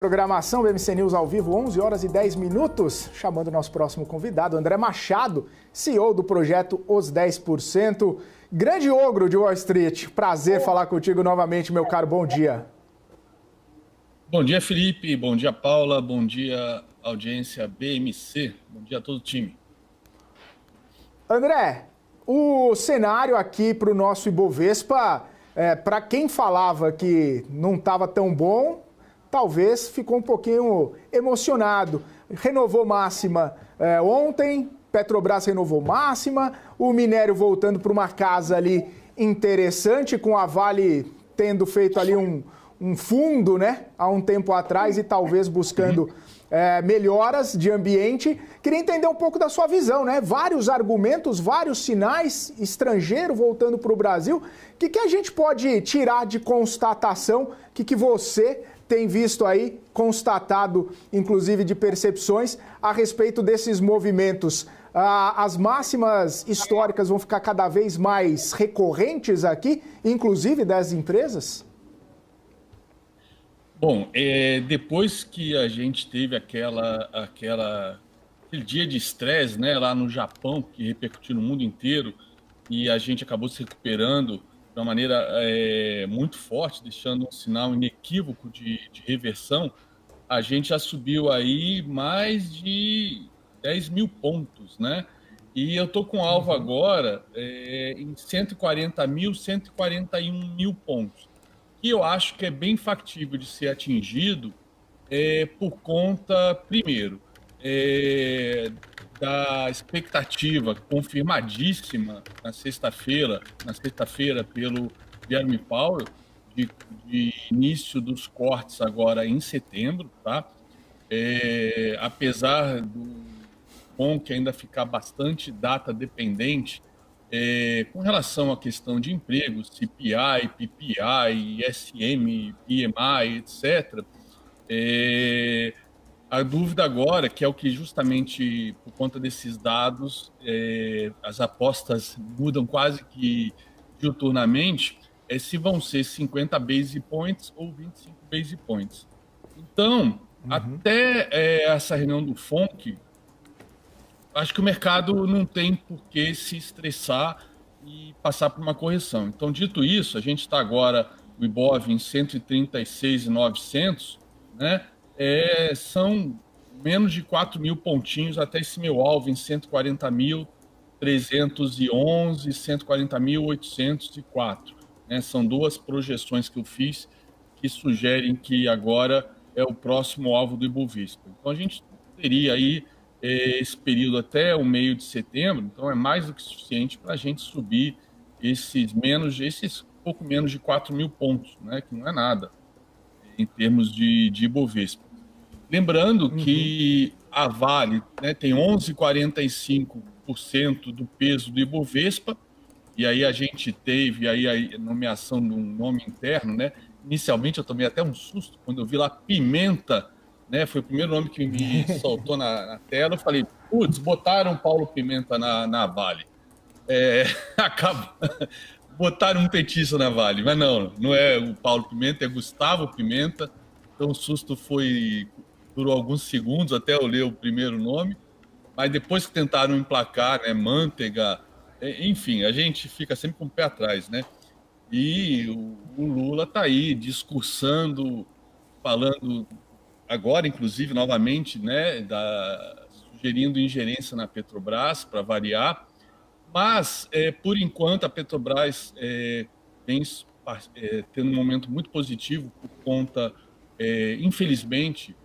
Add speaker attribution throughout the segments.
Speaker 1: Programação BMC News ao vivo, 11 horas e 10 minutos, chamando o nosso próximo convidado, André Machado, CEO do projeto Os 10%. Grande ogro de Wall Street, prazer falar contigo novamente, meu caro, bom dia.
Speaker 2: Bom dia, Felipe, bom dia, Paula, bom dia, audiência BMC, bom dia a todo o time.
Speaker 1: André, o cenário aqui para o nosso Ibovespa, para quem falava que não estava tão bom, talvez ficou um pouquinho emocionado. Renovou máxima ontem, Petrobras renovou máxima, o minério voltando para uma casa ali interessante, com a Vale tendo feito ali um fundo, né, há um tempo atrás e talvez buscando melhoras de ambiente. Queria entender um pouco da sua visão, né? Vários argumentos, vários sinais, estrangeiro voltando para o Brasil. O que a gente pode tirar de constatação? O que você tem visto aí, constatado, inclusive, de percepções a respeito desses movimentos? As máximas históricas vão ficar cada vez mais recorrentes aqui, inclusive das empresas?
Speaker 2: Bom, depois que a gente teve aquele dia de estresse, né, lá no Japão, que repercutiu no mundo inteiro, e a gente acabou se recuperando de uma maneira muito forte, deixando um sinal inequívoco de reversão, a gente já subiu aí mais de 10 mil pontos, né? E eu tô com alvo agora em 140 mil, 141 mil pontos. Que eu acho que é bem factível de ser atingido por conta, primeiro, da expectativa confirmadíssima na sexta-feira pelo Jerome Powell, de início dos cortes agora em setembro, tá? Apesar do FONC ainda ficar bastante data dependente, com relação à questão de emprego, CPI, PPI, ISM, PMI, etc., a dúvida agora, que é o que justamente por conta desses dados, as apostas mudam quase que diuturnamente, é se vão ser 50 base points ou 25 base points. Então, até essa reunião do FONC, acho que o mercado não tem por que se estressar e passar por uma correção. Então, dito isso, a gente está agora, o Ibov em 136.900, né? São menos de 4 mil pontinhos até esse meu alvo em 140.311, 140.804. Né? São duas projeções que eu fiz que sugerem que agora é o próximo alvo do Ibovespa. Então, a gente teria aí esse período até o meio de setembro, então é mais do que suficiente para a gente subir esses pouco menos de 4 mil pontos, né, que não é nada em termos de Ibovespa. Lembrando que a Vale, né, tem 11,45% do peso do Ibovespa, e aí a gente teve aí a nomeação de um nome interno, né? Inicialmente eu tomei até um susto quando eu vi lá Pimenta, né? Foi o primeiro nome que me soltou na tela. Eu falei, putz, botaram Paulo Pimenta na Vale. Botaram um petista na Vale, mas não é o Paulo Pimenta, é Gustavo Pimenta. Então o susto durou alguns segundos até eu ler o primeiro nome, mas depois que tentaram emplacar, né, Manteiga, enfim, a gente fica sempre com o pé atrás, né? E o Lula está aí discursando, falando agora, inclusive, novamente, né, sugerindo ingerência na Petrobras, para variar, mas, por enquanto, a Petrobras vem tendo um momento muito positivo por conta, infelizmente,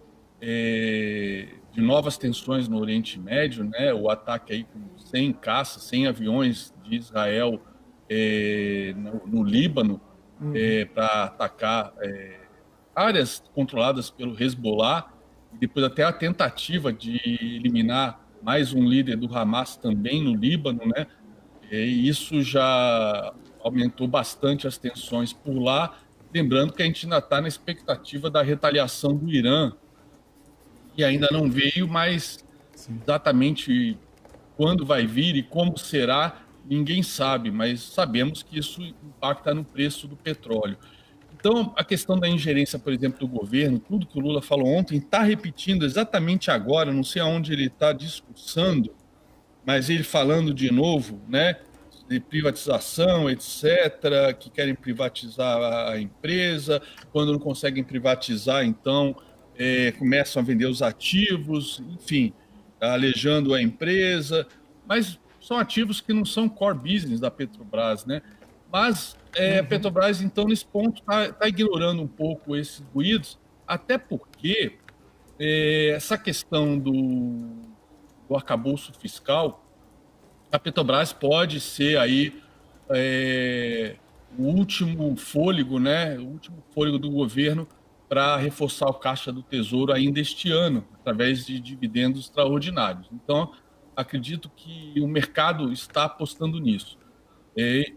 Speaker 2: de novas tensões no Oriente Médio, né, o ataque aí com 100 caças, 100 aviões de Israel no Líbano para atacar áreas controladas pelo Hezbollah, e depois até a tentativa de eliminar mais um líder do Hamas também no Líbano, né? E isso já aumentou bastante as tensões por lá. Lembrando que a gente ainda está na expectativa da retaliação do Irã, e ainda não veio, mas exatamente quando vai vir e como será, ninguém sabe, mas sabemos que isso impacta no preço do petróleo. Então, a questão da ingerência, por exemplo, do governo, tudo que o Lula falou ontem, está repetindo exatamente agora, não sei aonde ele está discursando, mas ele falando de novo, né, de privatização, etc., que querem privatizar a empresa, quando não conseguem privatizar, então começam a vender os ativos, enfim, alejando a empresa, mas são ativos que não são core business da Petrobras, né? Mas a Petrobras, então, nesse ponto, está ignorando um pouco esses ruídos, até porque essa questão do arcabouço fiscal, a Petrobras pode ser aí o último fôlego, né? O último fôlego do governo para reforçar o caixa do Tesouro ainda este ano, através de dividendos extraordinários. Então, acredito que o mercado está apostando nisso.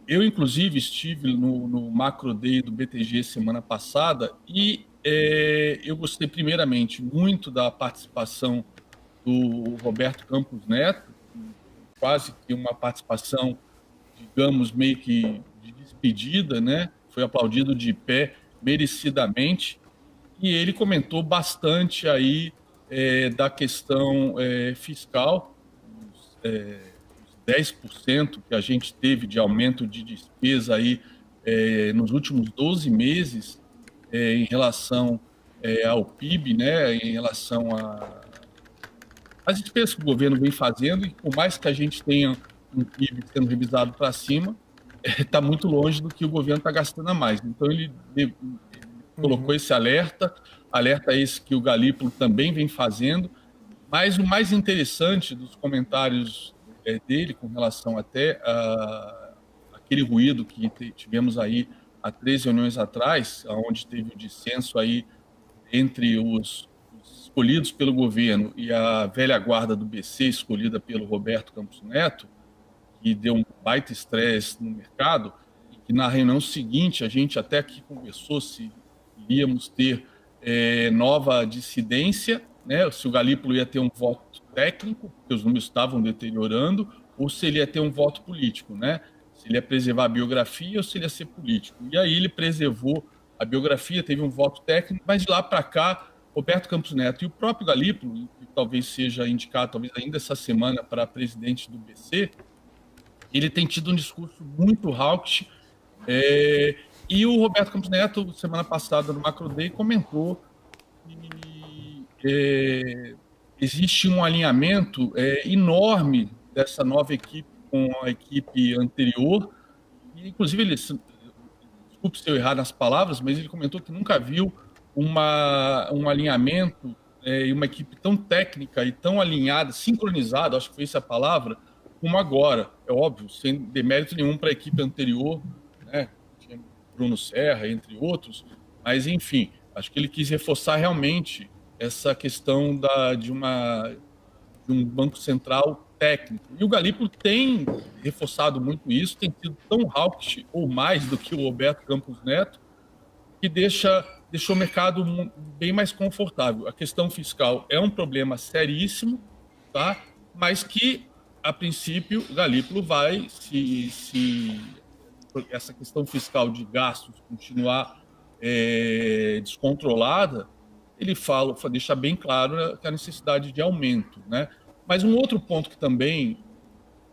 Speaker 2: Eu, inclusive, estive no Macro Day do BTG semana passada e eu gostei, primeiramente, muito da participação do Roberto Campos Neto, quase que uma participação, digamos, meio que de despedida, né? Foi aplaudido de pé, merecidamente, e ele comentou bastante aí da questão fiscal, os 10% que a gente teve de aumento de despesa aí nos últimos 12 meses em relação ao PIB, né? Em relação às despesas que o governo vem fazendo, e por mais que a gente tenha um PIB sendo revisado para cima, está muito longe do que o governo está gastando a mais. Então, ele colocou esse alerta esse que o Galípolo também vem fazendo, mas o mais interessante dos comentários dele com relação até aquele ruído que tivemos aí há 3 reuniões atrás, onde teve o dissenso aí entre os escolhidos pelo governo e a velha guarda do BC, escolhida pelo Roberto Campos Neto, que deu um baita estresse no mercado, e que na reunião seguinte a gente até aqui conversou se iríamos ter nova dissidência, né? Se o Galípolo ia ter um voto técnico, porque os números estavam deteriorando, ou se ele ia ter um voto político, né? Se ele ia preservar a biografia ou se ele ia ser político. E aí ele preservou a biografia, teve um voto técnico, mas de lá para cá, Roberto Campos Neto e o próprio Galípolo, que talvez seja indicado, talvez ainda essa semana, para presidente do BC, ele tem tido um discurso muito hawkish, e o Roberto Campos Neto, semana passada, no Macro Day, comentou que existe um alinhamento enorme dessa nova equipe com a equipe anterior, e, inclusive, desculpe se eu errar nas palavras, mas ele comentou que nunca viu um alinhamento e uma equipe tão técnica e tão alinhada, sincronizada, acho que foi essa a palavra, como agora. É óbvio, sem demérito nenhum para a equipe anterior, né? Tinha Bruno Serra, entre outros, mas, enfim, acho que ele quis reforçar realmente essa questão de um Banco Central técnico. E o Galípolo tem reforçado muito isso, tem sido tão hawkish ou mais do que o Roberto Campos Neto, que deixou o mercado bem mais confortável. A questão fiscal é um problema seríssimo, tá? Mas que, a princípio, o Galípolo vai, se essa questão fiscal de gastos continuar descontrolada, ele deixa bem claro que a necessidade de aumento, né? Mas um outro ponto que também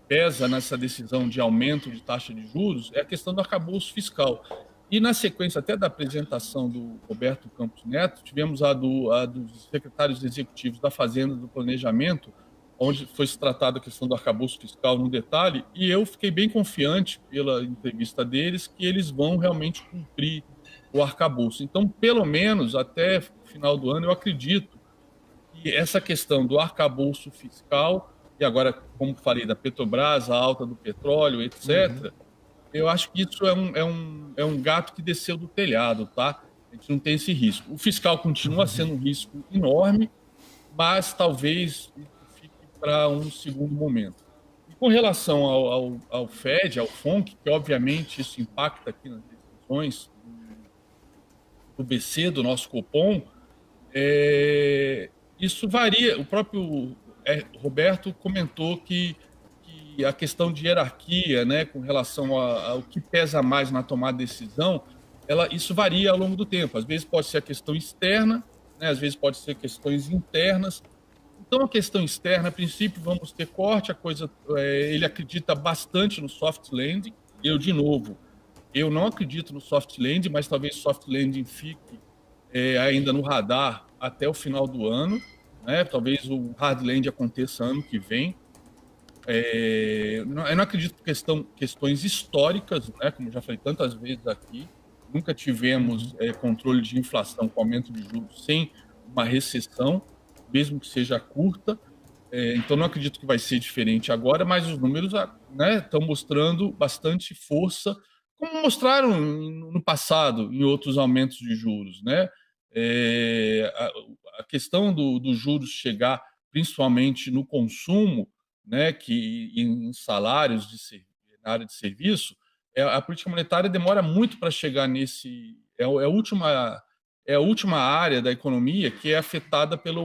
Speaker 2: pesa nessa decisão de aumento de taxa de juros é a questão do arcabouço fiscal. E na sequência até da apresentação do Roberto Campos Neto, tivemos a dos secretários executivos da Fazenda e do Planejamento, onde foi se tratada a questão do arcabouço fiscal no detalhe, e eu fiquei bem confiante pela entrevista deles que eles vão realmente cumprir o arcabouço. Então, pelo menos até o final do ano, eu acredito que essa questão do arcabouço fiscal, e agora, como falei, da Petrobras, a alta do petróleo, etc., eu acho que isso é um gato que desceu do telhado, tá? A gente não tem esse risco. O fiscal continua sendo um risco enorme, mas talvez fique para um segundo momento. E com relação ao FED, ao FONC, que obviamente isso impacta aqui nas decisões do BC, do nosso Copom, isso varia. O próprio Roberto comentou que a questão de hierarquia, né, com relação ao que pesa mais na tomada de decisão, isso varia ao longo do tempo. Às vezes pode ser a questão externa, né? Às vezes pode ser questões internas. Então, a questão externa, a princípio, vamos ter corte, ele acredita bastante no soft landing. De novo, eu não acredito no soft landing, mas talvez soft landing fique ainda no radar até o final do ano, né? Talvez o hard landing aconteça ano que vem. Eu não acredito por questões históricas, né? Como já falei tantas vezes aqui, nunca tivemos controle de inflação com aumento de juros sem uma recessão, mesmo que seja curta. Então, não acredito que vai ser diferente agora, mas os números, né, estão mostrando bastante força, como mostraram no passado, em outros aumentos de juros. Né? A questão dos juros chegar principalmente no consumo, né, que em salários na área de serviço, a política monetária demora muito para chegar nesse. É a última área da economia que é afetada por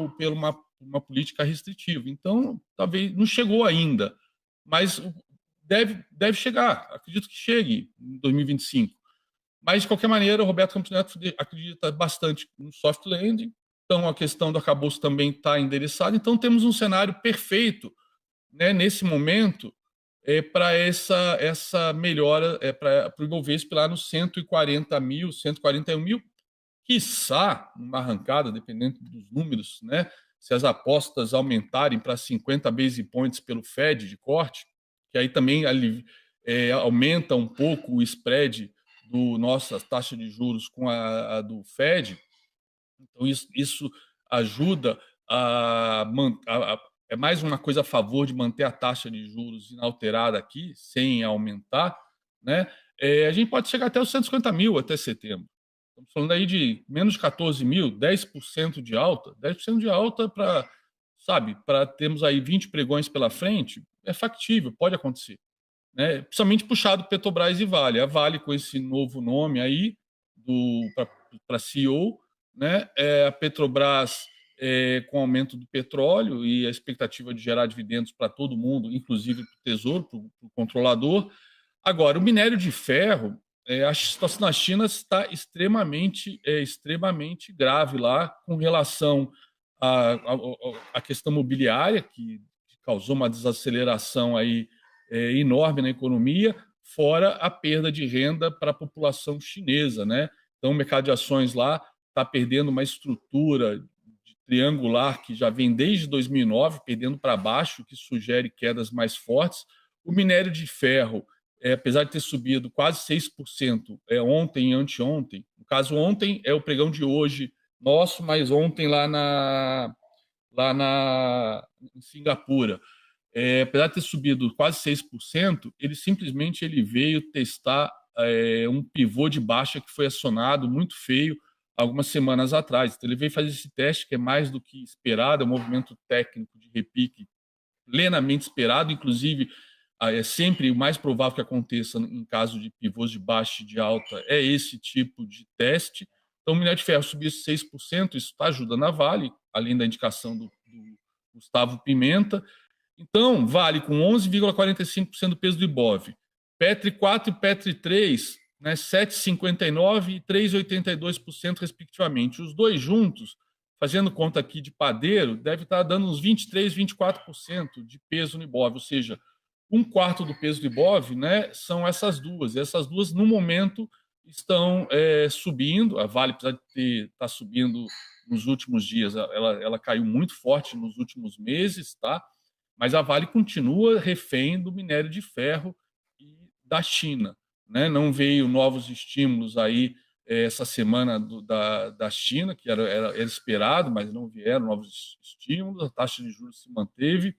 Speaker 2: uma política restritiva. Então, talvez não chegou ainda, mas deve chegar. Acredito que chegue em 2025. Mas, de qualquer maneira, o Roberto Campos Neto acredita bastante no soft landing. Então, a questão do arcabouço também está endereçada. Então, temos um cenário perfeito, né, nesse momento, para essa melhora, para o Ibovespa lá nos 140 mil, 141 mil, quiçá, uma arrancada, dependendo dos números, né, se as apostas aumentarem para 50 base points pelo Fed de corte, que aí também aumenta um pouco o spread do nossa taxa de juros com a do Fed. Então, isso ajuda é mais uma coisa a favor de manter a taxa de juros inalterada aqui, sem aumentar. Né? A gente pode chegar até os 150 mil até setembro. Estamos falando aí de menos de 14 mil, 10% de alta. 10% de alta para termos aí 20 pregões pela frente, é factível, pode acontecer. Né? Principalmente puxado Petrobras e Vale. A Vale, com esse novo nome aí para CEO, né? A Petrobras com o aumento do petróleo e a expectativa de gerar dividendos para todo mundo, inclusive para o Tesouro, para o controlador. Agora, o minério de ferro, a situação na China está extremamente grave lá com relação à questão mobiliária, que causou uma desaceleração aí enorme na economia, fora a perda de renda para a população chinesa. Né? Então, o mercado de ações lá está perdendo uma estrutura triangular que já vem desde 2009, perdendo para baixo, que sugere quedas mais fortes. O minério de ferro, apesar de ter subido quase 6% ontem e anteontem, no caso ontem é o pregão de hoje nosso, mas ontem em Singapura, apesar de ter subido quase 6%, ele veio testar um pivô de baixa que foi acionado muito feio algumas semanas atrás. Então, ele veio fazer esse teste, que é mais do que esperado, é um movimento técnico de repique plenamente esperado, inclusive é sempre o mais provável que aconteça em caso de pivôs de baixa e de alta, é esse tipo de teste. Então, o minério de ferro subiu 6%, isso está ajudando a Vale, além da indicação do Gustavo Pimenta. Então, Vale com 11,45% do peso do Ibov, Petri 4 e Petri 3, né, 7,59% e 3,82%, respectivamente. Os dois juntos, fazendo conta aqui de padeiro, deve estar dando uns 23%, 24% de peso no Ibov, ou seja, um quarto do peso do Ibov, né, são essas duas. E essas duas, no momento, estão subindo. A Vale, apesar de estar subindo nos últimos dias, ela caiu muito forte nos últimos meses, tá? Mas a Vale continua refém do minério de ferro e da China. Né? Não veio novos estímulos aí essa semana da China, que era esperado, mas não vieram novos estímulos, a taxa de juros se manteve.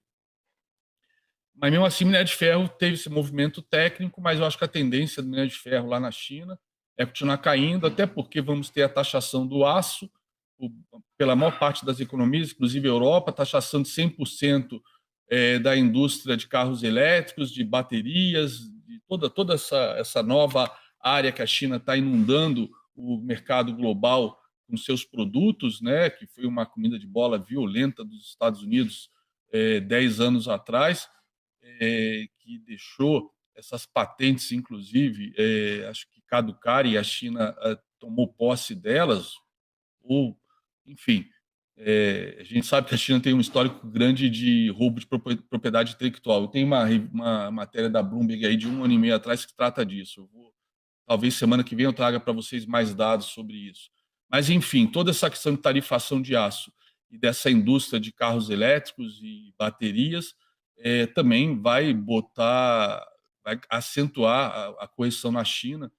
Speaker 2: Mas, mesmo assim, o minério de ferro teve esse movimento técnico, mas eu acho que a tendência do minério de ferro lá na China é continuar caindo, até porque vamos ter a taxação do aço pela maior parte das economias, inclusive a Europa, taxação de 100% da indústria de carros elétricos, de baterias, de toda essa nova área que a China está inundando o mercado global com seus produtos, né, que foi uma comida de bola violenta dos Estados Unidos 10 anos atrás, que deixou essas patentes, inclusive, acho que caducarem e a China tomou posse delas, ou, enfim, a gente sabe que a China tem um histórico grande de roubo de propriedade intelectual. Eu tenho uma matéria da Bloomberg aí de 1 ano e meio atrás que trata disso. Talvez semana que vem eu traga para vocês mais dados sobre isso. Mas, enfim, toda essa questão de tarifação de aço e dessa indústria de carros elétricos e baterias também vai acentuar a correção na China.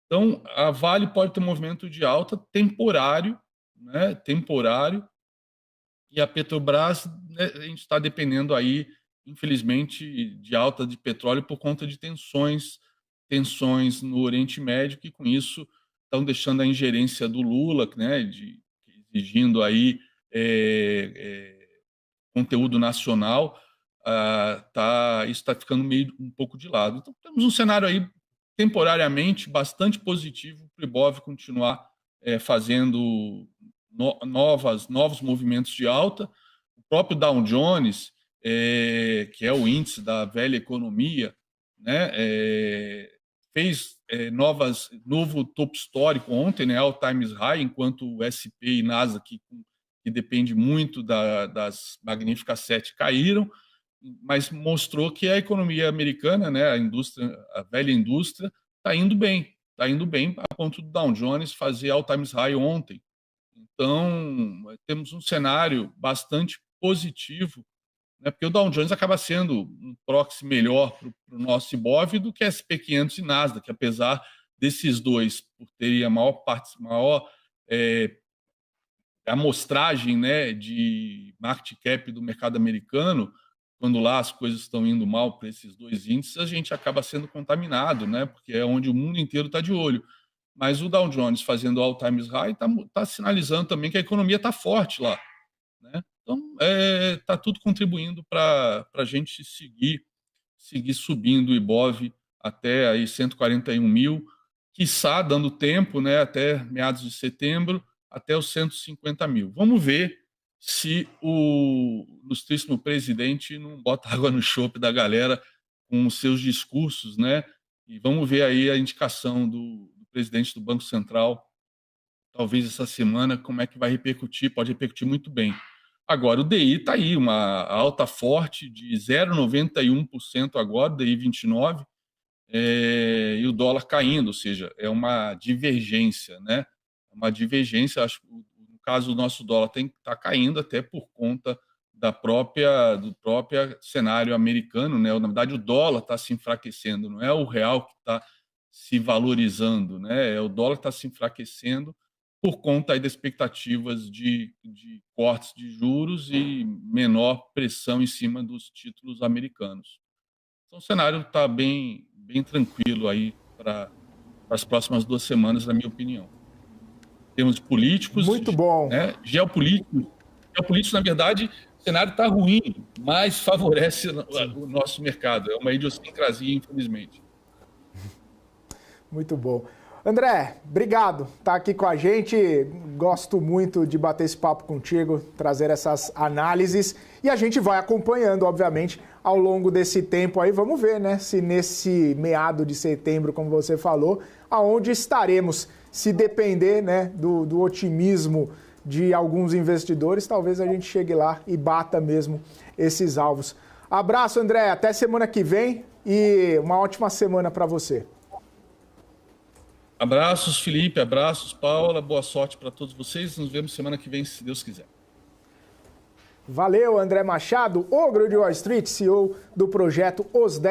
Speaker 2: Então, a Vale pode ter um movimento de alta temporário, né, e a Petrobras, né, a gente está dependendo aí, infelizmente, de alta de petróleo por conta de tensões no Oriente Médio, que com isso estão deixando a ingerência do Lula, né, exigindo aí conteúdo nacional, isso está ficando um pouco de lado. Então, temos um cenário aí temporariamente bastante positivo para o Ibov continuar fazendo novos movimentos de alta. O próprio Dow Jones, que é o índice da velha economia, né, fez novo topo histórico ontem, né, all times high, enquanto o SP e Nasdaq, que depende muito das magníficas 7, caíram, mas mostrou que a economia americana, né, a velha indústria, está indo bem a ponto do Dow Jones fazer all times high ontem. Então, temos um cenário bastante positivo, né, porque o Dow Jones acaba sendo um proxy melhor para o nosso Ibov do que SP500 e Nasdaq, apesar desses dois, por terem a maior amostragem, né, de market cap do mercado americano, quando lá as coisas estão indo mal para esses dois índices, a gente acaba sendo contaminado, né, porque é onde o mundo inteiro está de olho. Mas o Dow Jones fazendo all times high está sinalizando também que a economia está forte lá, né? Então, está tudo contribuindo para a gente seguir subindo o Ibov até aí 141 mil, quiçá dando tempo, né, até meados de setembro, até os 150 mil. Vamos ver se o ilustríssimo presidente não bota água no chope da galera com os seus discursos, né? E vamos ver aí a indicação do presidente do Banco Central, talvez essa semana, como é que vai repercutir, pode repercutir muito bem. Agora, o DI está aí, uma alta forte de 0,91% agora, DI 29, e o dólar caindo, ou seja, é uma divergência, né? Uma divergência, acho que no caso do nosso dólar está caindo até por conta do próprio cenário americano, né? Na verdade, o dólar está se enfraquecendo, não é o real que está se valorizando, né? É o dólar que está se enfraquecendo por conta aí das expectativas de cortes de juros e menor pressão em cima dos títulos americanos. Então, o cenário está bem tranquilo aí para as próximas 2 semanas, na minha opinião. Em termos políticos,
Speaker 1: muito bom,
Speaker 2: né? Geopolíticos, na verdade, o cenário está ruim, mas favorece o nosso mercado. É uma idiosincrasia, infelizmente.
Speaker 1: Muito bom. André, obrigado por estar aqui com a gente. Gosto muito de bater esse papo contigo, trazer essas análises. E a gente vai acompanhando, obviamente, ao longo desse tempo aí. Vamos ver, né, se nesse meado de setembro, como você falou, aonde estaremos. Se depender, né, do otimismo de alguns investidores, talvez a gente chegue lá e bata mesmo esses alvos. Abraço, André. Até semana que vem e uma ótima semana para você.
Speaker 2: Abraços, Felipe. Abraços, Paula. Boa sorte para todos vocês. Nos vemos semana que vem, se Deus quiser.
Speaker 1: Valeu, André Machado, ogro de Wall Street, CEO do projeto Os 10